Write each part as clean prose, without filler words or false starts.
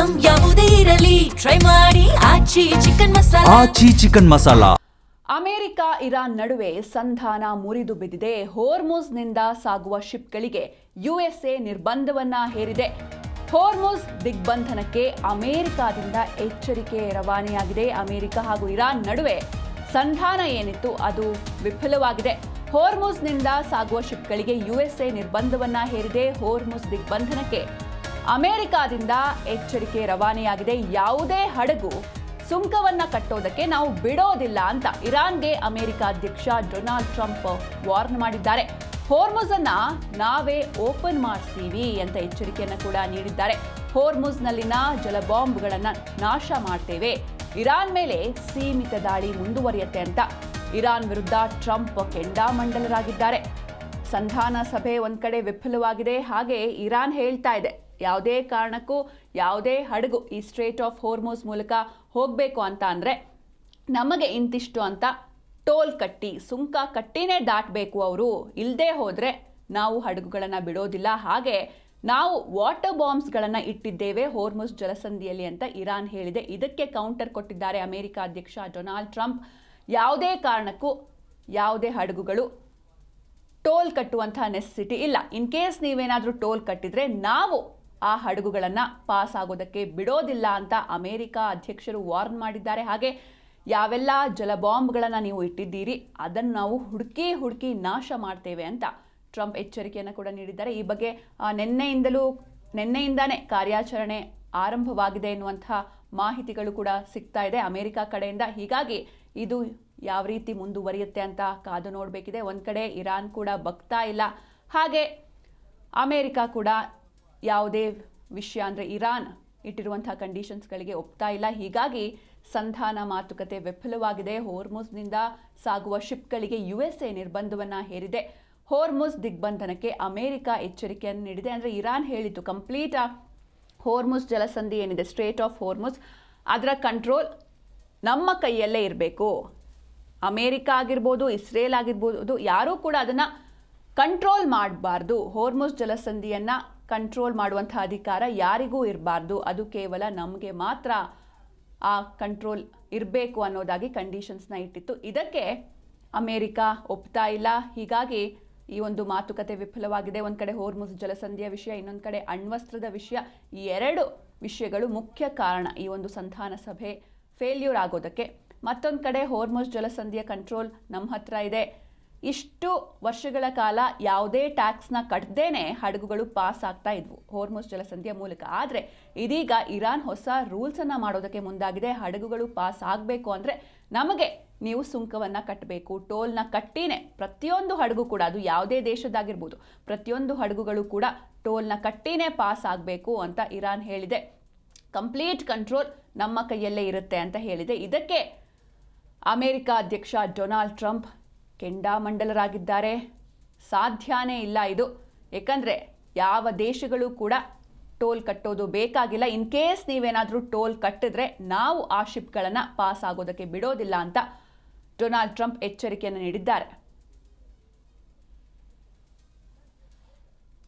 Item ಯಾವುದೇ ಇರಲಿ try ಮಾಡಿ ಆಚಿ ಚಿಕನ್ ಮಸಾಲಾ. ಅಮೆರಿಕ ಇರಾನ್ ನಡುವೆ ಸಂಧಾನ ಮುರಿದು ಬಿದ್ದಿದೆ. ಹೋರ್ಮುಜ್ನಿಂದ ಸಾಗುವ ಶಿಪ್ಗಳಿಗೆ ಯುಎಸ್ಎ ನಿರ್ಬಂಧವನ್ನ ಹೇರಿದೆ. ಹೋರ್ಮುಜ್ ದಿಗ್ಬಂಧನಕ್ಕೆ ಅಮೆರಿಕದಿಂದ ಎಚ್ಚರಿಕೆ ರವಾನೆಯಾಗಿದೆ. ಅಮೆರಿಕ ಹಾಗೂ ಇರಾನ್ ನಡುವೆ ಸಂಧಾನ ಏನಿತ್ತು ಅದು ವಿಫಲವಾಗಿದೆ. ಹೋರ್ಮುಜ್ನಿಂದ ಸಾಗುವ ಶಿಪ್ಗಳಿಗೆ ಯುಎಸ್ಎ ನಿರ್ಬಂಧವನ್ನ ಹೇರಿದೆ. ಹೋರ್ಮುಜ್ ದಿಗ್ಬಂಧನಕ್ಕೆ ಅಮೆರಿಕದಿಂದ ಎಚ್ಚರಿಕೆ ರವಾನೆಯಾಗಿದೆ. ಯಾವುದೇ ಹಡಗು ಸುಂಕವನ್ನ ಕಟ್ಟೋದಕ್ಕೆ ನಾವು ಬಿಡೋದಿಲ್ಲ ಅಂತ ಇರಾನ್ಗೆ ಅಮೆರಿಕ ಅಧ್ಯಕ್ಷ ಡೊನಾಲ್ಡ್ ಟ್ರಂಪ್ ವಾರ್ನ್ ಮಾಡಿದ್ದಾರೆ. ಹೋರ್ಮುಜ್ ಅನ್ನ ನಾವೇ ಓಪನ್ ಮಾಡಿಸ್ತೀವಿ ಅಂತ ಎಚ್ಚರಿಕೆಯನ್ನು ಕೂಡ ನೀಡಿದ್ದಾರೆ. ಹೋರ್ಮುಜ್ನಲ್ಲಿನ ಜಲಬಾಂಬ್ಗಳನ್ನ ನಾಶ ಮಾಡ್ತೇವೆ, ಇರಾನ್ ಮೇಲೆ ಸೀಮಿತ ದಾಳಿ ಮುಂದುವರಿಯುತ್ತೆ ಅಂತ ಇರಾನ್ ವಿರುದ್ಧ ಟ್ರಂಪ್ ಕೆಂಡಾಮಂಡಲರಾಗಿದ್ದಾರೆ. ಸಂಧಾನ ಸಭೆ ಒಂದ್ ಕಡೆ ವಿಫಲವಾಗಿದೆ. ಹಾಗೆ ಇರಾನ್ ಹೇಳ್ತಾ ಇದೆ ಯಾವುದೇ ಕಾರಣಕ್ಕೂ ಯಾವುದೇ ಹಡಗು ಈ ಸ್ಟ್ರೇಟ್ ಆಫ್ ಹೋರ್ಮುಜ್ ಮೂಲಕ ಹೋಗಬೇಕು ಅಂತ ಅಂದರೆ ನಮಗೆ ಇಂತಿಷ್ಟು ಅಂತ ಟೋಲ್ ಕಟ್ಟಿ ಸುಂಕ ಕಟ್ಟಿನೇ ದಾಟಬೇಕು, ಅವರು ಇಲ್ಲದೆ ಹೋದರೆ ನಾವು ಹಡಗುಗಳನ್ನು ಬಿಡೋದಿಲ್ಲ. ಹಾಗೆ ನಾವು ವಾಟರ್ ಬಾಂಬ್ಸ್ಗಳನ್ನು ಇಟ್ಟಿದ್ದೇವೆ ಹೋರ್ಮುಜ್ ಜಲಸಂಧಿಯಲ್ಲಿ ಅಂತ ಇರಾನ್ ಹೇಳಿದೆ. ಇದಕ್ಕೆ ಕೌಂಟರ್ ಕೊಟ್ಟಿದ್ದಾರೆ ಅಮೆರಿಕ ಅಧ್ಯಕ್ಷ ಡೊನಾಲ್ಡ್ ಟ್ರಂಪ್. ಯಾವುದೇ ಕಾರಣಕ್ಕೂ ಯಾವುದೇ ಹಡಗುಗಳು ಟೋಲ್ ಕಟ್ಟುವಂತಹ ನೆಸೆಸಿಟಿ ಇಲ್ಲ. ಇನ್ ಕೇಸ್ ನೀವೇನಾದರೂ ಟೋಲ್ ಕಟ್ಟಿದ್ರೆ ನಾವು ಆ ಹಡಗುಗಳನ್ನು ಪಾಸ್ ಆಗೋದಕ್ಕೆ ಬಿಡೋದಿಲ್ಲ ಅಂತ ಅಮೆರಿಕ ಅಧ್ಯಕ್ಷರು ವಾರ್ನ್ ಮಾಡಿದ್ದಾರೆ. ಹಾಗೆ ಯಾವೆಲ್ಲ ಜಲಬಾಂಬ್ಗಳನ್ನು ನೀವು ಇಟ್ಟಿದ್ದೀರಿ ಅದನ್ನು ನಾವು ಹುಡುಕಿ ನಾಶ ಮಾಡ್ತೇವೆ ಅಂತ ಟ್ರಂಪ್ ಎಚ್ಚರಿಕೆಯನ್ನು ಕೂಡ ನೀಡಿದ್ದಾರೆ. ಈ ಬಗ್ಗೆ ನಿನ್ನೆಯಿಂದಾನೇ ಕಾರ್ಯಾಚರಣೆ ಆರಂಭವಾಗಿದೆ ಎನ್ನುವಂತಹ ಮಾಹಿತಿಗಳು ಕೂಡ ಸಿಗ್ತಾ ಇದೆ ಅಮೆರಿಕ ಕಡೆಯಿಂದ. ಹೀಗಾಗಿ ಇದು ಯಾವ ರೀತಿ ಮುಂದುವರಿಯುತ್ತೆ ಅಂತ ಕಾದು ನೋಡಬೇಕಿದೆ. ಒಂದು ಕಡೆ ಇರಾನ್ ಕೂಡ ಬಗ್ತಾ ಇಲ್ಲ, ಹಾಗೆ ಅಮೆರಿಕ ಕೂಡ ಯಾವುದೇ ವಿಷಯ ಅಂದರೆ ಇರಾನ್ ಇಟ್ಟಿರುವಂತಹ ಕಂಡೀಷನ್ಸ್ಗಳಿಗೆ ಒಪ್ತಾ ಇಲ್ಲ. ಹೀಗಾಗಿ ಸಂಧಾನ ಮಾತುಕತೆ ವಿಫಲವಾಗಿದೆ. ಹೋರ್ಮುಜ್ನಿಂದ ಸಾಗುವ ಶಿಪ್ಗಳಿಗೆ ಯುಎಸ್ಎ ನಿರ್ಬಂಧವನ್ನು ಹೇರಿದೆ. ಹೋರ್ಮುಜ್ ದಿಗ್ಬಂಧನಕ್ಕೆ ಅಮೆರಿಕ ಎಚ್ಚರಿಕೆಯನ್ನು ನೀಡಿದೆ. ಅಂದರೆ ಇರಾನ್ ಹೇಳಿತ್ತು ಕಂಪ್ಲೀಟ್ ಹೋರ್ಮುಜ್ ಜಲಸಂಧಿ ಏನಿದೆ ಸ್ಟ್ರೇಟ್ ಆಫ್ ಹೋರ್ಮುಜ್ ಅದರ ಕಂಟ್ರೋಲ್ ನಮ್ಮ ಕೈಯಲ್ಲೇ ಇರಬೇಕು. ಅಮೆರಿಕ ಆಗಿರ್ಬೋದು, ಇಸ್ರೇಲ್ ಆಗಿರ್ಬೋದು, ಯಾರೂ ಕೂಡ ಅದನ್ನು ಕಂಟ್ರೋಲ್ ಮಾಡಬಾರ್ದು. ಹೋರ್ಮುಜ್ ಜಲಸಂಧಿಯನ್ನು ಕಂಟ್ರೋಲ್ ಮಾಡುವಂಥ ಅಧಿಕಾರ ಯಾರಿಗೂ ಇರಬಾರ್ದು, ಅದು ಕೇವಲ ನಮಗೆ ಮಾತ್ರ ಆ ಕಂಟ್ರೋಲ್ ಇರಬೇಕು ಅನ್ನೋದಾಗಿ ಕಂಡೀಷನ್ಸ್ನ ಇಟ್ಟಿತ್ತು. ಇದಕ್ಕೆ ಅಮೆರಿಕ ಒಪ್ತಾ ಇಲ್ಲ. ಹೀಗಾಗಿ ಈ ಒಂದು ಮಾತುಕತೆ ವಿಫಲವಾಗಿದೆ. ಒಂದು ಕಡೆ ಹೋರ್ಮುಜ್ ಜಲಸಂಧಿಯ ವಿಷಯ, ಇನ್ನೊಂದು ಕಡೆ ಅಣ್ವಸ್ತ್ರದ ವಿಷಯ. ಈ ಎರಡು ವಿಷಯಗಳು ಮುಖ್ಯ ಕಾರಣ ಈ ಒಂದು ಸಂಧಾನ ಸಭೆ ಫೇಲ್ಯೂರ್ ಆಗೋದಕ್ಕೆ. ಮತ್ತೊಂದು ಕಡೆ ಹೋರ್ಮುಜ್ ಜಲಸಂಧಿಯ ಕಂಟ್ರೋಲ್ ನಮ್ಮ ಹತ್ರ ಇದೆ. ಇಷ್ಟು ವರ್ಷಗಳ ಕಾಲ ಯಾವುದೇ ಟ್ಯಾಕ್ಸ್ನ ಕಟ್ಟದೇನೆ ಹಡಗುಗಳು ಪಾಸ್ ಆಗ್ತಾ ಇದ್ವು ಹೋರ್ಮುಜ್ ಜಲಸಂಧಿಯ ಮೂಲಕ. ಆದರೆ ಇದೀಗ ಇರಾನ್ ಹೊಸ ರೂಲ್ಸನ್ನು ಮಾಡೋದಕ್ಕೆ ಮುಂದಾಗಿದೆ. ಹಡಗುಗಳು ಪಾಸ್ ಆಗಬೇಕು ಅಂದರೆ ನಮಗೆ ನೀವು ಸುಂಕವನ್ನು ಕಟ್ಟಬೇಕು, ಟೋಲ್ನ ಕಟ್ಟಿನೇ ಪ್ರತಿಯೊಂದು ಹಡಗು ಕೂಡ, ಅದು ಯಾವುದೇ ದೇಶದಾಗಿರ್ಬೋದು, ಪ್ರತಿಯೊಂದು ಹಡಗುಗಳು ಕೂಡ ಟೋಲ್ನ ಕಟ್ಟಿನೇ ಪಾಸ್ ಆಗಬೇಕು ಅಂತ ಇರಾನ್ ಹೇಳಿದೆ. ಕಂಪ್ಲೀಟ್ ಕಂಟ್ರೋಲ್ ನಮ್ಮ ಕೈಯಲ್ಲೇ ಇರುತ್ತೆ ಅಂತ ಹೇಳಿದೆ. ಇದಕ್ಕೆ ಅಮೆರಿಕ ಅಧ್ಯಕ್ಷ ಡೊನಾಲ್ಡ್ ಟ್ರಂಪ್ ಕೆಂಡಾಮಂಡಲರಾಗಿದ್ದಾರೆ. ಸಾಧ್ಯನೇ ಇಲ್ಲ ಇದು, ಏಕೆಂದರೆ ಯಾವ ದೇಶಗಳು ಕೂಡ ಟೋಲ್ ಕಟ್ಟೋದು ಬೇಕಾಗಿಲ್ಲ. ಇನ್ ಕೇಸ್ ನೀವೇನಾದರೂ ಟೋಲ್ ಕಟ್ಟಿದ್ರೆ ನಾವು ಆ ಶಿಪ್ಗಳನ್ನು ಪಾಸ್ ಆಗೋದಕ್ಕೆ ಬಿಡೋದಿಲ್ಲ ಅಂತ ಡೊನಾಲ್ಡ್ ಟ್ರಂಪ್ ಎಚ್ಚರಿಕೆಯನ್ನು ನೀಡಿದ್ದಾರೆ.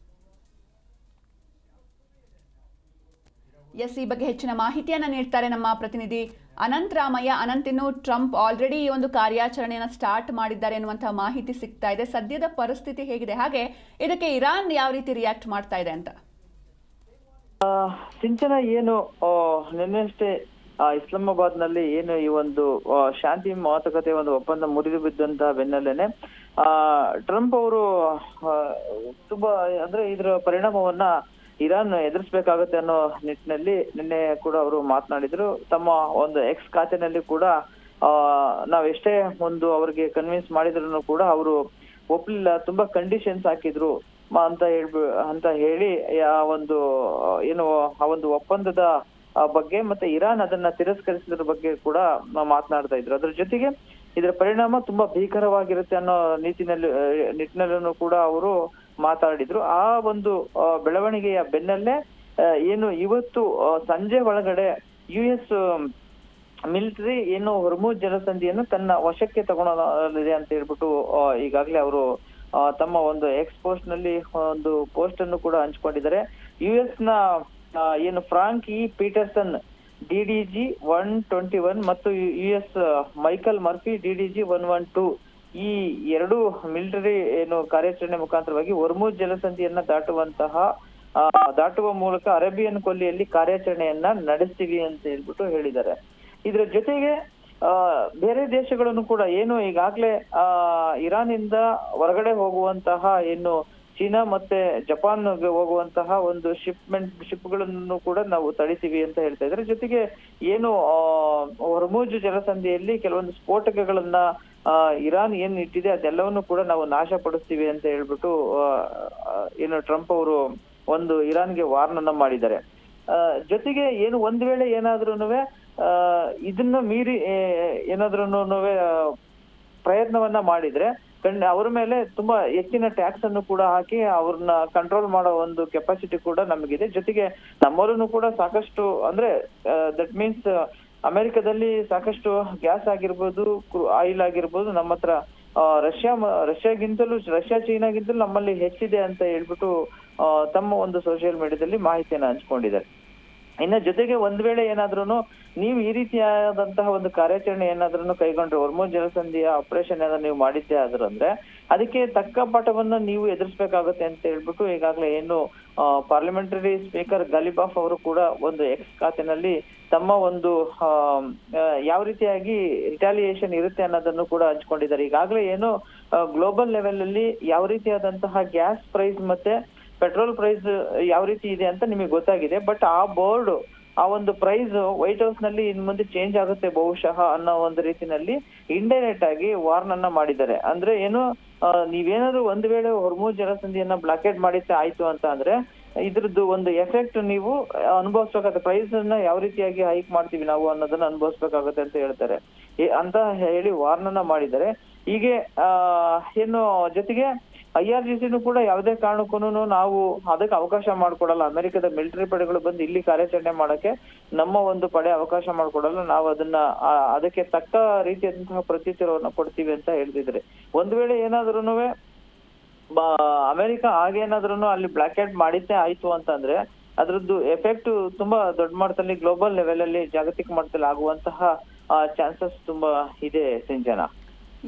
ಈ ಬಗ್ಗೆ ಹೆಚ್ಚಿನ ಮಾಹಿತಿಯನ್ನು ನೀಡ್ತಾರೆ ನಮ್ಮ ಪ್ರತಿನಿಧಿ ಅನಂತ್ ರಾಮಯ್ಯ. ಅನಂತ್, ಇನ್ನು ಟ್ರಂಪ್ ಆಲ್ರೆಡಿ ಈ ಒಂದು ಕಾರ್ಯಾಚರಣೆಯನ್ನು ಸ್ಟಾರ್ಟ್ ಮಾಡಿದ್ದಾರೆ ಎನ್ನುವಂತಹ ಮಾಹಿತಿ ಸಿಗ್ತಾ ಇದೆ. ಸದ್ಯದ ಪರಿಸ್ಥಿತಿ ಹೇಗಿದೆ, ಹಾಗೆ ಇದಕ್ಕೆ ಇರಾನ್ ಯಾವ ರೀತಿ ರಿಯಾಕ್ಟ್ ಮಾಡ್ತಾ ಇದೆ ಅಂತ? ಸಿಂಚನ, ಏನು ನಿನ್ನೆಷ್ಟೇ ಇಸ್ಲಾಮಾಬಾದ್ ನಲ್ಲಿ ಏನು ಈ ಒಂದು ಶಾಂತಿ ಮಾತುಕತೆ ಒಂದು ಒಪ್ಪಂದ ಮುರಿದು ಬಿದ್ದಂತಹ ಬೆನ್ನಲ್ಲೇನೆ ಟ್ರಂಪ್ ಅವರು ತುಂಬಾ ಅಂದ್ರೆ ಇದರ ಪರಿಣಾಮವನ್ನ ಇರಾನ್ ಎದುರಿಸಬೇಕಾಗುತ್ತೆ ಅನ್ನೋ ನಿಟ್ಟಿನಲ್ಲಿ ನಿನ್ನೆ ಕೂಡ ಅವರು ಮಾತನಾಡಿದ್ರು. ತಮ್ಮ ಒಂದು ಎಕ್ಸ್ ಖಾತೆನಲ್ಲಿ ಕೂಡ ನಾವೆಷ್ಟೇ ಒಂದು ಅವ್ರಿಗೆ ಕನ್ವಿನ್ಸ್ ಮಾಡಿದ್ರು ಕೂಡ ಅವರು ಒಪ್ಲಿಲ್ಲ, ತುಂಬಾ ಕಂಡೀಷನ್ಸ್ ಹಾಕಿದ್ರು ಅಂತ ಹೇಳಿ ಆ ಒಂದು ಏನು ಆ ಒಂದು ಒಪ್ಪಂದದ ಬಗ್ಗೆ ಮತ್ತೆ ಇರಾನ್ ಅದನ್ನ ತಿರಸ್ಕರಿಸಿದ್ರ ಬಗ್ಗೆ ಕೂಡ ಮಾತನಾಡ್ತಾ ಇದ್ರು. ಅದ್ರ ಜೊತೆಗೆ ಇದರ ಪರಿಣಾಮ ತುಂಬಾ ಭೀಕರವಾಗಿರುತ್ತೆ ಅನ್ನೋ ನಿಟ್ಟಿನಲ್ಲೂ ಕೂಡ ಅವರು ಮಾತಾಡಿದ್ರು. ಆ ಒಂದು ಬೆಳವಣಿಗೆಯ ಬೆನ್ನಲ್ಲೇ ಏನು ಇವತ್ತು ಸಂಜೆ ಒಳಗಡೆ US ಮಿಲಿಟರಿ ಏನು ಹೊರ್ಮುಜ್ ಜಲಸಂಧಿಯನ್ನು ತನ್ನ ವಶಕ್ಕೆ ತಗೊಳ್ಳಲಿದೆ ಅಂತ ಹೇಳ್ಬಿಟ್ಟು ಈಗಾಗಲೇ ಅವರು ತಮ್ಮ ಒಂದು ಎಕ್ಸ್ ಪೋಸ್ಟ್ ನಲ್ಲಿ ಒಂದು ಪೋಸ್ಟ್ ಅನ್ನು ಕೂಡ ಹಂಚಿಕೊಂಡಿದ್ದಾರೆ. US ನ ಏನು ಫ್ರಾಂಕ್ ಇ ಪೀಟರ್ಸನ್ DDG 121 ಮತ್ತು US ಮೈಕಲ್ ಮರ್ಫಿ DDG 112 ಈ ಎರಡು ಮಿಲಿಟರಿ ಏನು ಕಾರ್ಯಾಚರಣೆ ಮುಖಾಂತರವಾಗಿ ಹೊರ್ಮುಜ್ ಜಲಸಂಧಿಯನ್ನ ದಾಟುವ ಮೂಲಕ ಅರೇಬಿಯನ್ ಕೊಲ್ಲಿಯಲ್ಲಿ ಕಾರ್ಯಾಚರಣೆಯನ್ನ ನಡೆಸ್ತೀವಿ ಅಂತ ಹೇಳ್ಬಿಟ್ಟು ಹೇಳಿದ್ದಾರೆ. ಇದ್ರ ಜೊತೆಗೆ ಬೇರೆ ದೇಶಗಳನ್ನು ಕೂಡ ಏನು ಈಗಾಗ್ಲೇ ಇರಾನ್ ಇಂದ ಹೊರಗಡೆ ಹೋಗುವಂತಹ ಏನು ಚೀನಾ ಮತ್ತೆ ಜಪಾನ್ಗೆ ಹೋಗುವಂತಹ ಒಂದು ಶಿಪ್ಗಳನ್ನು ಕೂಡ ನಾವು ತಡಿತೀವಿ ಅಂತ ಹೇಳ್ತಾ ಇದ್ದಾರೆ. ಜೊತೆಗೆ ಏನು ಹೊರ್ಮುಜ್ ಜಲಸಂಧಿಯಲ್ಲಿ ಕೆಲವೊಂದು ಸ್ಫೋಟಕಗಳನ್ನ ಇರಾನ್ ಏನ್ ಇಟ್ಟಿದೆ ಅದೆಲ್ಲವನ್ನು ಕೂಡ ನಾವು ನಾಶ ಪಡಿಸ್ತೀವಿ ಅಂತ ಹೇಳ್ಬಿಟ್ಟು ಏನು ಟ್ರಂಪ್ ಅವರು ಒಂದು ಇರಾನ್ಗೆ ವಾರ್ನನ್ನ ಮಾಡಿದ್ದಾರೆ. ಜೊತೆಗೆ ಏನು ಒಂದ್ ವೇಳೆ ಏನಾದ್ರೂನುವೆ ಇದನ್ನ ಮೀರಿ ಏನಾದ್ರೂನುವೆ ಪ್ರಯತ್ನವನ್ನ ಮಾಡಿದ್ರೆ ಅವರ ಮೇಲೆ ತುಂಬಾ ಹೆಚ್ಚಿನ ಟ್ಯಾಕ್ಸ್ ಅನ್ನು ಕೂಡ ಹಾಕಿ ಅವ್ರನ್ನ ಕಂಟ್ರೋಲ್ ಮಾಡೋ ಒಂದು ಕೆಪಾಸಿಟಿ ಕೂಡ ನಮಗಿದೆ. ಜೊತೆಗೆ ನಮ್ಮವರನ್ನು ಕೂಡ ಸಾಕಷ್ಟು ಅಂದ್ರೆ ದಟ್ ಮೀನ್ಸ್ ಅಮೆರಿಕದಲ್ಲಿ ಸಾಕಷ್ಟು ಗ್ಯಾಸ್ ಆಗಿರ್ಬೋದು, ಆಯಿಲ್ ಆಗಿರ್ಬೋದು ನಮ್ಮ ಹತ್ರ ರಷ್ಯಾ ಚೀನಾಗಿಂತಲೂ ನಮ್ಮಲ್ಲಿ ಹೆಚ್ಚಿದೆ ಅಂತ ಹೇಳ್ಬಿಟ್ಟು ತಮ್ಮ ಒಂದು ಸೋಷಿಯಲ್ ಮೀಡಿಯಾದಲ್ಲಿ ಮಾಹಿತಿಯನ್ನ ಹಂಚ್ಕೊಂಡಿದ್ದಾರೆ. ಇನ್ನ ಜೊತೆಗೆ ಒಂದ್ ವೇಳೆ ಏನಾದ್ರೂ ನೀವು ಈ ರೀತಿಯಾದಂತಹ ಒಂದು ಕಾರ್ಯಾಚರಣೆ ಏನಾದ್ರೂ ಕೈಗೊಂಡ್ರೆ ಹೊರ್ಮುಜ್ ಜಲಸಂಧಿಯ ಆಪರೇಷನ್ ಏನಾದ್ರು ನೀವು ಮಾಡಿದ್ದೆ ಆದ್ರೂ ಅಂದ್ರೆ ಅದಕ್ಕೆ ತಕ್ಕ ಪಾಠವನ್ನ ನೀವು ಎದುರಿಸಬೇಕಾಗುತ್ತೆ ಅಂತ ಹೇಳ್ಬಿಟ್ಟು ಈಗಾಗಲೇ ಏನು ಪಾರ್ಲಿಮೆಂಟರಿ ಸ್ಪೀಕರ್ ಗಲಿಬಾಫ್ ಅವರು ಕೂಡ ಒಂದು ಎಕ್ಸ್ ಖಾತೆನಲ್ಲಿ ತಮ್ಮ ಒಂದು ಯಾವ ರೀತಿಯಾಗಿ ರಿಟಾಲಿಯೇಷನ್ ಇರುತ್ತೆ ಅನ್ನೋದನ್ನು ಕೂಡ ಹಂಚ್ಕೊಂಡಿದ್ದಾರೆ. ಈಗಾಗಲೇ ಏನು ಗ್ಲೋಬಲ್ ಲೆವೆಲ್ ಅಲ್ಲಿ ಯಾವ ರೀತಿಯಾದಂತಹ ಗ್ಯಾಸ್ ಪ್ರೈಸ್ ಮತ್ತೆ ಪೆಟ್ರೋಲ್ ಪ್ರೈಸ್ ಯಾವ ರೀತಿ ಇದೆ ಅಂತ ನಿಮಗೆ ಗೊತ್ತಾಗಿದೆ. ಬಟ್ ಆ ಬೋರ್ಡ್ ಆ ಒಂದು ಪ್ರೈಸ್ ವೈಟ್ ಹೌಸ್ ನಲ್ಲಿ ಇನ್ ಮುಂದೆ ಚೇಂಜ್ ಆಗುತ್ತೆ ಬಹುಶಃ ಅನ್ನೋ ಒಂದು ರೀತಿನಲ್ಲಿ ಇಂಡೈರೆಕ್ಟ್ ಆಗಿ ವಾರ್ನನ್ನ ಮಾಡಿದ್ದಾರೆ. ಅಂದ್ರೆ ಏನು ನೀವೇನಾದ್ರು ಒಂದ್ ವೇಳೆ ಹೊರ್ಮುಜ್ ಜಲಸಂಧಿಯನ್ನ ಬ್ಲಾಕೇಡ್ ಮಾಡಿದ್ರೆ ಆಯ್ತು ಅಂತ ಅಂದ್ರೆ ಇದ್ರದ್ದು ಒಂದು ಎಫೆಕ್ಟ್ ನೀವು ಅನುಭವಿಸ್ಬೇಕಾಗುತ್ತೆ. ಪ್ರೈಸ್ ಅನ್ನ ಯಾವ ರೀತಿಯಾಗಿ ಹೈಕ್ ಮಾಡ್ತೀವಿ ನಾವು ಅನ್ನೋದನ್ನ ಅನುಭವಿಸ್ಬೇಕಾಗುತ್ತೆ ಅಂತ ಹೇಳ್ತಾರೆ ಅಂತ ಹೇಳಿ ವಾರ್ನನ್ನ ಮಾಡಿದ್ದಾರೆ. ಹೀಗೆ ಏನು ಜೊತೆಗೆ IRGCನೂ ಕೂಡ ಯಾವುದೇ ಕಾರಣಕ್ಕೂ ನಾವು ಅದಕ್ಕೆ ಅವಕಾಶ ಮಾಡ್ಕೊಡಲ್ಲ. ಅಮೆರಿಕದ ಮಿಲಿಟರಿ ಪಡೆಗಳು ಬಂದು ಇಲ್ಲಿ ಕಾರ್ಯಾಚರಣೆ ಮಾಡಕ್ಕೆ ನಮ್ಮ ಒಂದು ಪಡೆ ಅವಕಾಶ ಮಾಡ್ಕೊಡಲ್ಲ. ನಾವು ಅದಕ್ಕೆ ತಕ್ಕ ರೀತಿಯಾದಂತಹ ಪ್ರತ್ಯುತ್ತರವನ್ನು ಕೊಡ್ತೀವಿ ಅಂತ ಹೇಳ್ತಿದ್ರೆ ಒಂದ್ ವೇಳೆ ಏನಾದ್ರೂನುವೆ ಅಮೆರಿಕ ಹಾಗೇನಾದ್ರೂ ಅಲ್ಲಿ ಬ್ಲಾಕೆಟ್ ಮಾಡಿದ್ದೇ ಆಯ್ತು ಅಂತಂದ್ರೆ ಅದ್ರದ್ದು ಎಫೆಕ್ಟ್ ತುಂಬಾ ದೊಡ್ಡ ಮಟ್ಟದಲ್ಲಿ ಗ್ಲೋಬಲ್ ಲೆವೆಲ್ ಅಲ್ಲಿ ಜಾಗತಿಕ ಮಟ್ಟದಲ್ಲಿ ಆಗುವಂತಹ ಚಾನ್ಸಸ್ ತುಂಬಾ ಇದೆ ಸಿಂಚನಾ.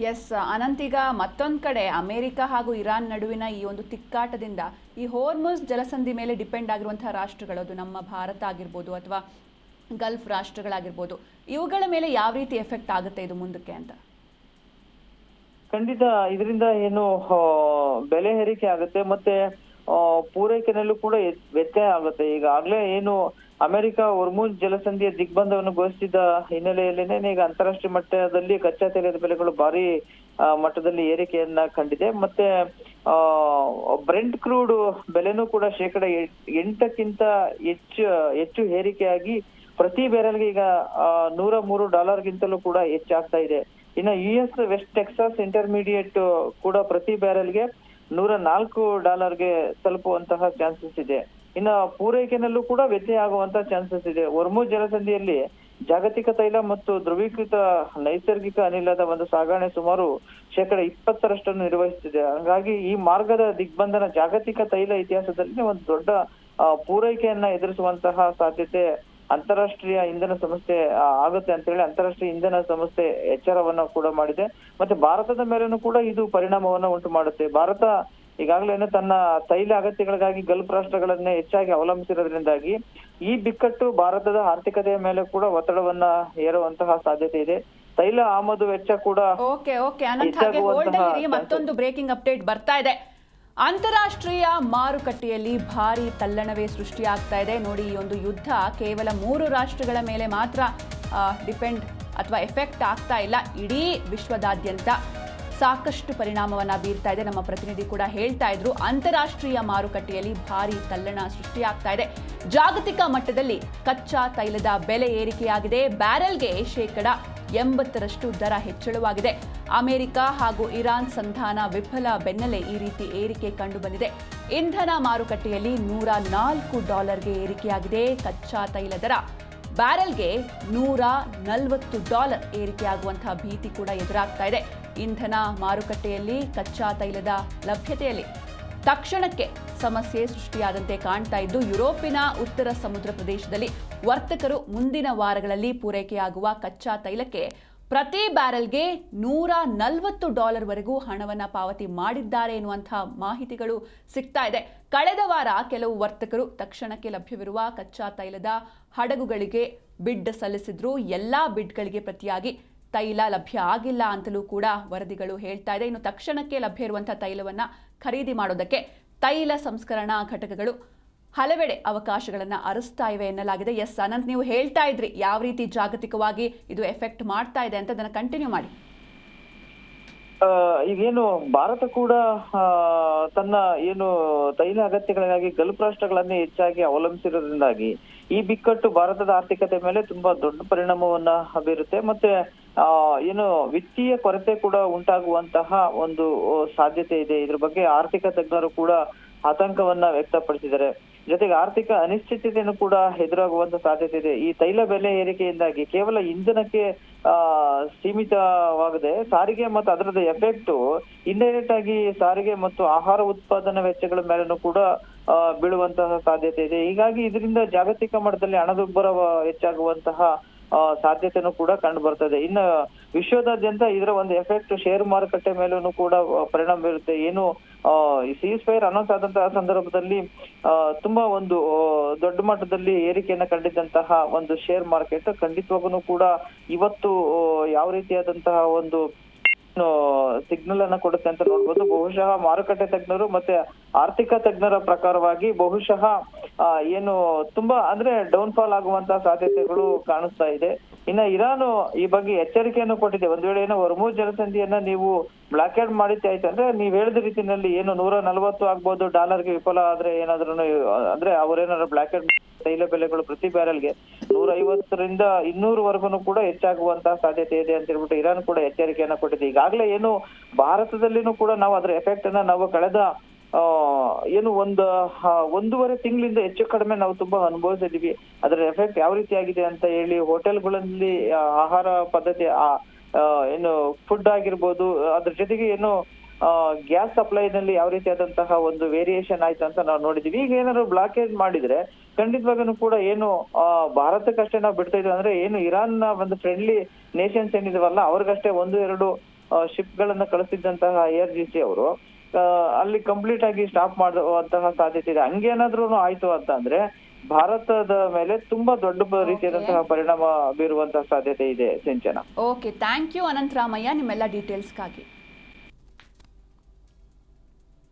ಎಸ್ ಅನಂತ್, ಈಗ ಮತ್ತೊಂದು ಕಡೆ ಅಮೆರಿಕ ಹಾಗೂ ಇರಾನ್ ನಡುವಿನ ಈ ಒಂದು ತಿಕ್ಕಾಟದಿಂದ ಈ ಹೋರ್ಮುಜ್ ಜಲಸಂಧಿ ಮೇಲೆ ಡಿಪೆಂಡ್ ಆಗಿರುವಂತಹ ರಾಷ್ಟ್ರಗಳು, ಅದು ನಮ್ಮ ಭಾರತ ಆಗಿರ್ಬೋದು ಅಥವಾ ಗಲ್ಫ್ ರಾಷ್ಟ್ರಗಳಾಗಿರ್ಬೋದು, ಇವುಗಳ ಮೇಲೆ ಯಾವ ರೀತಿ ಎಫೆಕ್ಟ್ ಆಗುತ್ತೆ ಇದು ಮುಂದಕ್ಕೆ ಅಂತ? ಖಂಡಿತ ಇದರಿಂದ ಏನು ಬೆಲೆ ಏರಿಕೆ ಆಗುತ್ತೆ ಮತ್ತೆ ಪೂರೈಕೆನಲ್ಲೂ ಕೂಡ ವ್ಯತ್ಯಯ ಆಗುತ್ತೆ. ಈಗಾಗ್ಲೇ ಏನು ಅಮೆರಿಕ ಹೊರ್ಮುಜ್ ಜಲಸಂಧಿಯ ದಿಗ್ಬಂಧವನ್ನು ಘೋಷಿಸಿದ ಹಿನ್ನೆಲೆಯಲ್ಲೇನೆ ಈಗ ಅಂತಾರಾಷ್ಟ್ರೀಯ ಮಟ್ಟದಲ್ಲಿ ಕಚ್ಚಾ ತೈಲದ ಬೆಲೆಗಳು ಭಾರಿ ಮಟ್ಟದಲ್ಲಿ ಏರಿಕೆಯನ್ನ ಕಂಡಿದೆ. ಮತ್ತೆ ಬ್ರೆಂಟ್ ಕ್ರೂಡ್ ಬೆಲೆನೂ ಕೂಡ 8% ಹೆಚ್ಚು ಏರಿಕೆಯಾಗಿ ಪ್ರತಿ ಬ್ಯಾರೆಲ್ಗೆ ಈಗ $103 ಕೂಡ ಹೆಚ್ಚಾಗ್ತಾ ಇದೆ. ಇನ್ನು US ವೆಸ್ಟ್ ಟೆಕ್ಸಾಸ್ ಇಂಟರ್ಮೀಡಿಯೇಟ್ ಕೂಡ ಪ್ರತಿ ಬ್ಯಾರೆಲ್ಗೆ $104 ತಲುಪುವಂತಹ ಚಾನ್ಸಸ್ ಇದೆ. ಇನ್ನು ಪೂರೈಕೆನಲ್ಲೂ ಕೂಡ ವ್ಯತ್ಯಯ ಆಗುವಂತಹ ಚಾನ್ಸಸ್ ಇದೆ. ಹೊರ್ಮುಜ್ ಜಲಸಂಧಿಯಲ್ಲಿ ಜಾಗತಿಕ ತೈಲ ಮತ್ತು ಧ್ರುವೀಕೃತ ನೈಸರ್ಗಿಕ ಅನಿಲದ ಒಂದು ಸಾಗಣೆ ಸುಮಾರು 20% ನಿರ್ವಹಿಸುತ್ತಿದೆ. ಹಾಗಾಗಿ ಈ ಮಾರ್ಗದ ದಿಗ್ಬಂಧನ ಜಾಗತಿಕ ತೈಲ ಇತಿಹಾಸದಲ್ಲಿ ಒಂದು ದೊಡ್ಡ ಪೂರೈಕೆಯನ್ನ ಎದುರಿಸುವಂತಹ ಸಾಧ್ಯತೆ ಅಂತಾರಾಷ್ಟ್ರೀಯ ಇಂಧನ ಸಂಸ್ಥೆ ಆಗುತ್ತೆ ಅಂತ ಹೇಳಿ ಅಂತಾರಾಷ್ಟ್ರೀಯ ಇಂಧನ ಸಂಸ್ಥೆ ಎಚ್ಚರವನ್ನ ಕೂಡ ಮಾಡಿದೆ. ಮತ್ತೆ ಭಾರತದ ಮೇಲೂ ಕೂಡ ಇದು ಪರಿಣಾಮವನ್ನ ಉಂಟು ಮಾಡುತ್ತೆ. ಭಾರತ ಈಗಾಗಲೇ ತನ್ನ ತೈಲ ಅಗತ್ಯಗಳಿಗಾಗಿ ಗಲ್ಫ್ ರಾಷ್ಟ್ರಗಳನ್ನೇ ಹೆಚ್ಚಾಗಿ ಅವಲಂಬಿಸಿರೋದ್ರಿಂದಾಗಿ ಈ ಬಿಕ್ಕಟ್ಟು ಭಾರತದ ಆರ್ಥಿಕತೆಯ ಮೇಲೆ ಕೂಡ ಒತ್ತಡವನ್ನ ಹೇರುವಂತಹ ಸಾಧ್ಯತೆ ಇದೆ. ತೈಲ ಆಮದು ವೆಚ್ಚ ಕೂಡ ಮತ್ತೊಂದು ಬ್ರೇಕಿಂಗ್ ಅಪ್ಡೇಟ್ ಬರ್ತಾ ಇದೆ. ಅಂತಾರಾಷ್ಟ್ರೀಯ ಮಾರುಕಟ್ಟೆಯಲ್ಲಿ ಭಾರಿ ತಲ್ಲಣವೇ ಸೃಷ್ಟಿಯಾಗ್ತಾ ಇದೆ. ನೋಡಿ, ಈ ಒಂದು ಯುದ್ಧ ಕೇವಲ 3 ರಾಷ್ಟ್ರಗಳ ಮೇಲೆ ಮಾತ್ರ ಡಿಪೆಂಡ್ ಅಥವಾ ಎಫೆಕ್ಟ್ ಆಗ್ತಾ ಇಲ್ಲ, ಇಡೀ ವಿಶ್ವದಾದ್ಯಂತ ಸಾಕಷ್ಟು ಪರಿಣಾಮವನ್ನ ಬೀರ್ತಾ ಇದೆ. ನಮ್ಮ ಪ್ರತಿನಿಧಿ ಕೂಡ ಹೇಳ್ತಾ ಇದ್ರು, ಅಂತಾರಾಷ್ಟ್ರೀಯ ಮಾರುಕಟ್ಟೆಯಲ್ಲಿ ಭಾರಿ ತಲ್ಲಣ ಸೃಷ್ಟಿಯಾಗ್ತಾ ಇದೆ. ಜಾಗತಿಕ ಮಟ್ಟದಲ್ಲಿ ಕಚ್ಚಾ ತೈಲದ ಬೆಲೆ ಏರಿಕೆಯಾಗಿದೆ. ಬ್ಯಾರೆಲ್ಗೆ 80% ದರ ಹೆಚ್ಚಳವಾಗಿದೆ. ಅಮೆರಿಕ ಹಾಗೂ ಇರಾನ್ ಸಂಧಾನ ವಿಫಲ ಬೆನ್ನಲ್ಲೇ ಈ ರೀತಿ ಏರಿಕೆ ಕಂಡು ಬಂದಿದೆ. ಇಂಧನ ಮಾರುಕಟ್ಟೆಯಲ್ಲಿ $104 ಏರಿಕೆಯಾಗಿದೆ. ಕಚ್ಚಾ ತೈಲ ದರ ಬ್ಯಾರೆಲ್ಗೆ $140 ಏರಿಕೆಯಾಗುವಂತಹ ಭೀತಿ ಕೂಡ ಎದುರಾಗ್ತಾ ಇದೆ. ಇಂಧನ ಮಾರುಕಟ್ಟೆಯಲ್ಲಿ ಕಚ್ಚಾ ತೈಲದ ಲಭ್ಯತೆಯಲ್ಲಿ ತಕ್ಷಣಕ್ಕೆ ಸಮಸ್ಯೆ ಸೃಷ್ಟಿಯಾದಂತೆ ಕಾಣ್ತಾ ಇದ್ದು ಯುರೋಪಿನ ಉತ್ತರ ಸಮುದ್ರ ಪ್ರದೇಶದಲ್ಲಿ ವರ್ತಕರು ಮುಂದಿನ ವಾರಗಳಲ್ಲಿ ಪೂರೈಕೆಯಾಗುವ ಕಚ್ಚಾ ತೈಲಕ್ಕೆ ಪ್ರತಿ ಬ್ಯಾರೆಲ್ಗೆ $140 ವರೆಗೂ ಹಣವನ್ನು ಪಾವತಿ ಮಾಡಿದ್ದಾರೆ ಎನ್ನುವಂತಹ ಮಾಹಿತಿಗಳು ಸಿಗ್ತಾ ಇದೆ. ಕಳೆದ ವಾರ ಕೆಲವು ವರ್ತಕರು ತಕ್ಷಣಕ್ಕೆ ಲಭ್ಯವಿರುವ ಕಚ್ಚಾ ತೈಲದ ಹಡಗುಗಳಿಗೆ ಬಿಡ್ ಸಲ್ಲಿಸಿದ್ರು. ಎಲ್ಲಾ ಬಿಡ್ಗಳಿಗೆ ಪ್ರತಿಯಾಗಿ ತೈಲ ಲಭ್ಯ ಆಗಿಲ್ಲ ಅಂತಲೂ ಕೂಡ ವರದಿಗಳು ಹೇಳ್ತಾ ಇದೆ. ಇನ್ನು ತಕ್ಷಣಕ್ಕೆ ಲಭ್ಯ ಇರುವಂತಹ ತೈಲವನ್ನು ಖರೀದಿ ಮಾಡೋದಕ್ಕೆ ತೈಲ ಸಂಸ್ಕರಣಾ ಘಟಕಗಳು ಹಲವೆಡೆ ಅವಕಾಶಗಳನ್ನು ಅರಸ್ತಾ ಇವೆ ಎನ್ನಲಾಗಿದೆ. ಎಸ್ ಅನಂತ್, ನೀವು ಹೇಳ್ತಾ ಇದ್ರಿ ಯಾವ ರೀತಿ ಜಾಗತಿಕವಾಗಿ ಇದು ಎಫೆಕ್ಟ್ ಮಾಡ್ತಾ ಇದೆ ಅಂತ, ಅದನ್ನು ಕಂಟಿನ್ಯೂ ಮಾಡಿ. ಈಗೇನು ಭಾರತ ಕೂಡ ತನ್ನ ಏನು ತೈಲ ಅಗತ್ಯಗಳಿಗಾಗಿ ಗಲ್ಫ್ ರಾಷ್ಟ್ರಗಳನ್ನೇ ಹೆಚ್ಚಾಗಿ ಅವಲಂಬಿಸಿರೋದ್ರಿಂದಾಗಿ ಈ ಬಿಕ್ಕಟ್ಟು ಭಾರತದ ಆರ್ಥಿಕತೆ ಮೇಲೆ ತುಂಬಾ ದೊಡ್ಡ ಪರಿಣಾಮವನ್ನ ಬೀರುತ್ತೆ. ಮತ್ತೆ ಏನು ವಿತ್ತೀಯ ಕೊರತೆ ಕೂಡ ಉಂಟಾಗುವಂತಹ ಒಂದು ಸಾಧ್ಯತೆ ಇದೆ. ಇದ್ರ ಬಗ್ಗೆ ಆರ್ಥಿಕ ತಜ್ಞರು ಕೂಡ ಆತಂಕವನ್ನ ವ್ಯಕ್ತಪಡಿಸಿದ್ದಾರೆ. ಜೊತೆಗೆ ಆರ್ಥಿಕ ಅನಿಶ್ಚಿತತೆಯನ್ನು ಕೂಡ ಎದುರಾಗುವಂತ ಸಾಧ್ಯತೆ ಇದೆ. ಈ ತೈಲ ಬೆಲೆ ಏರಿಕೆಯಿಂದಾಗಿ ಕೇವಲ ಇಂಧನಕ್ಕೆ ಸೀಮಿತವಾಗದೆ ಸಾರಿಗೆ ಮತ್ತು ಅದರದ ಎಫೆಕ್ಟ್ ಇಂಡೈರೆಕ್ಟ್ ಆಗಿ ಸಾರಿಗೆ ಮತ್ತು ಆಹಾರ ಉತ್ಪಾದನಾ ವೆಚ್ಚಗಳ ಮೇಲೂ ಕೂಡ ಬೀಳುವಂತಹ ಸಾಧ್ಯತೆ ಇದೆ. ಹೀಗಾಗಿ ಇದರಿಂದ ಜಾಗತಿಕ ಮಟ್ಟದಲ್ಲಿ ಹಣದುಬ್ಬರ ಹೆಚ್ಚಾಗುವಂತಹ ಸಾಧ್ಯತೆನೂ ಕೂಡ ಕಂಡು ಬರ್ತದೆ. ಇನ್ನು ವಿಶ್ವದಾದ್ಯಂತ ಇದರ ಒಂದು ಎಫೆಕ್ಟ್ ಶೇರ್ ಮಾರುಕಟ್ಟೆ ಮೇಲೂ ಕೂಡ ಪರಿಣಾಮ ಬೀರುತ್ತೆ. ಏನು ಸೀಸ್ ಫೈರ್ ಅನೌನ್ಸ್ ಆದಂತಹ ಸಂದರ್ಭದಲ್ಲಿ ತುಂಬಾ ಒಂದು ದೊಡ್ಡ ಮಟ್ಟದಲ್ಲಿ ಏರಿಕೆಯನ್ನ ಕಂಡಿದ್ದಂತಹ ಒಂದು ಶೇರ್ ಮಾರ್ಕೆಟ್ ಖಂಡಿತವಾಗೂ ಕೂಡ ಇವತ್ತು ಯಾವ ರೀತಿಯಾದಂತಹ ಒಂದು ಸಿಗ್ನಲ್ ಅನ್ನ ಕೊಡುತ್ತೆ ಅಂತ ನೋಡ್ಬೋದು. ಬಹುಶಃ ಮಾರುಕಟ್ಟೆ ತಜ್ಞರು ಮತ್ತೆ ಆರ್ಥಿಕ ತಜ್ಞರ ಪ್ರಕಾರವಾಗಿ ಬಹುಶಃ ಏನು ತುಂಬಾ ಅಂದ್ರೆ ಡೌನ್ ಫಾಲ್ ಆಗುವಂತಹ ಸಾಧ್ಯತೆಗಳು ಕಾಣಿಸ್ತಾ ಇದೆ. ಇನ್ನ ಇರಾನ್ ಈ ಬಗ್ಗೆ ಎಚ್ಚರಿಕೆಯನ್ನು ಕೊಟ್ಟಿದೆ. ಒಂದ್ ವೇಳೆ ಏನೋ ಹೊರ್ಮುಜ್ ಜಲಸಂಧಿಯನ್ನ ನೀವು ಬ್ಲಾಕೇಡ್ ಮಾಡಿದ್ದೆ ಆಯ್ತು ಅಂದ್ರೆ ನೀವ್ ಹೇಳಿದ ರೀತಿಯಲ್ಲಿ ಏನು 140 ಆಗ್ಬೋದು ಡಾಲರ್ಗೆ ವಿಫಲ ಆದ್ರೆ ಏನಾದ್ರೂ ಅಂದ್ರೆ ಅವ್ರೇನಾದ್ರು ಬ್ಲಾಕೇಡ್ ತೈಲ ಬೆಲೆಗಳು ಪ್ರತಿ ಬ್ಯಾರಲ್ಗೆ 150ರಿಂದ 200 ಕೂಡ ಹೆಚ್ಚಾಗುವಂತಹ ಸಾಧ್ಯತೆ ಇದೆ ಅಂತ ಹೇಳ್ಬಿಟ್ಟು ಇರಾನ್ ಕೂಡ ಎಚ್ಚರಿಕೆಯನ್ನ ಕೊಟ್ಟಿದೆ. ಈಗಾಗಲೇ ಏನು ಭಾರತದಲ್ಲಿನೂ ಕೂಡ ನಾವು ಅದರ ಎಫೆಕ್ಟ್ ಅನ್ನ ನಾವು ಕಳೆದ ಏನು ಒಂದೂವರೆ ತಿಂಗಳಿಂದ ಹೆಚ್ಚು ಕಡಿಮೆ ನಾವು ತುಂಬಾ ಅನುಭವಿಸಿದೀವಿ. ಅದರ ಎಫೆಕ್ಟ್ ಯಾವ ರೀತಿ ಆಗಿದೆ ಅಂತ ಹೇಳಿ ಹೋಟೆಲ್ಗಳಲ್ಲಿ ಆಹಾರ ಪದ್ಧತಿ ಏನು ಫುಡ್ ಆಗಿರ್ಬೋದು, ಅದ್ರ ಜೊತೆಗೆ ಏನು ಗ್ಯಾಸ್ ಸಪ್ಲೈನಲ್ಲಿ ಯಾವ ರೀತಿಯಾದಂತಹ ಒಂದು ವೇರಿಯೇಷನ್ ಆಯ್ತು ಅಂತ ನಾವು ನೋಡಿದೀವಿ. ಈಗ ಏನಾದ್ರು ಬ್ಲಾಕೇಜ್ ಮಾಡಿದ್ರೆ ಖಂಡಿತವಾಗೂ ಕೂಡ ಏನು ಭಾರತಕ್ಕಷ್ಟೇ ನಾವು ಬಿಡ್ತಾ ಇದ್ವಿ ಅಂದ್ರೆ ಏನು ಇರಾನ್ ನ ಒಂದು ಫ್ರೆಂಡ್ಲಿ ನೇಷನ್ಸ್ ಏನಿದಾವಲ್ಲ ಅವ್ರಿಗಷ್ಟೇ 1-2 ಶಿಪ್ ಗಳನ್ನ ಕಳಿಸಿದ್ದಂತಹ IRGC ಅವರು ಅಲ್ಲಿ ಕಂಪ್ಲೀಟ್ ಆಗಿ ಸ್ಟಾಪ್ ಮಾಡುವಂತಹ ಸಾಧ್ಯತೆ ಇದೆ. ಹಂಗೇನಾದ್ರೂ ಆಯ್ತು ಅಂತ ಅಂದ್ರೆ ಭಾರತದ ಮೇಲೆ ತುಂಬಾ ದೊಡ್ಡ ರೀತಿಯಾದಂತಹ ಪರಿಣಾಮ ಬೀರುವಂತಹ ಸಾಧ್ಯತೆ ಇದೆ Sinchana. Okay, thank you Anant Ramaiah ನಿಮ್ಮೆಲ್ಲ ಡೀಟೇಲ್ಸ್ಗಾಗಿ.